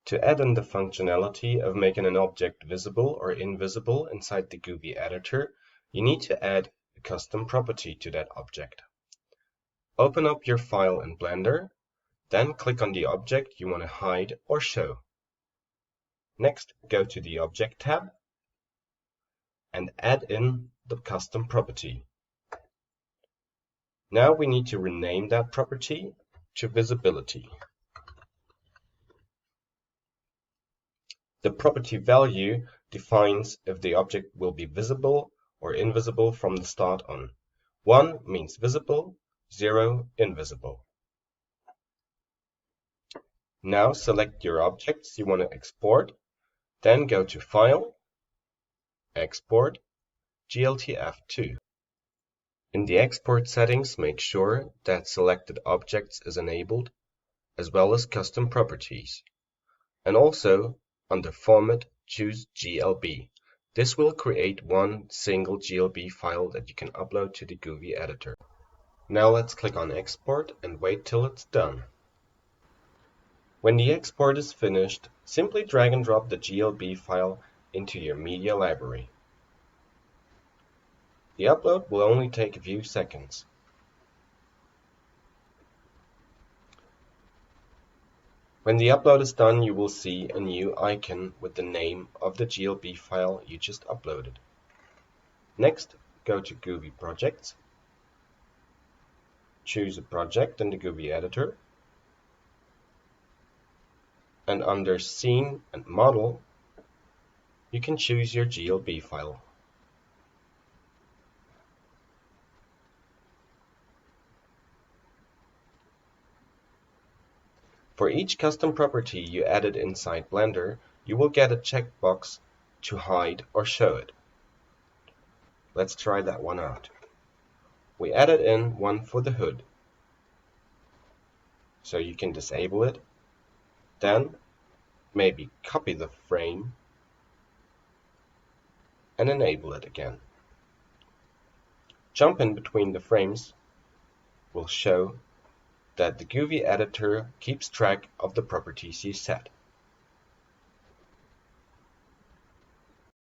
To add in the functionality of making an object visible or invisible inside the Govie editor, you need to add a custom property to that object. Open up your file in Blender, then click on the object you want to hide or show. Next, go to the Object tab and add in the custom property. Now we need to rename that property to Visibility. The property value defines if the object will be visible or invisible from the start on. 1 means visible, 0 invisible. Now select your objects you want to export, then go to File, Export, GLTF2. In the export settings, make sure that selected objects is enabled, as well as custom properties. And also, under Format, choose GLB. This will create one single GLB file that you can upload to the Govie editor. Now let's click on Export and wait till it's done. When the export is finished, simply drag and drop the GLB file into your media library. The upload will only take a few seconds. When the upload is done, you will see a new icon with the name of the GLB file you just uploaded. Next, go to Govie Projects. Choose a project in the Govie editor. And under Scene and Model, you can choose your GLB file. For each custom property you added inside Blender, you will get a checkbox to hide or show it. Let's try that one out. We added in one for the hood, so you can disable it, then maybe copy the frame and enable it again. Jump in between the frames will show that the Govie editor keeps track of the properties you set.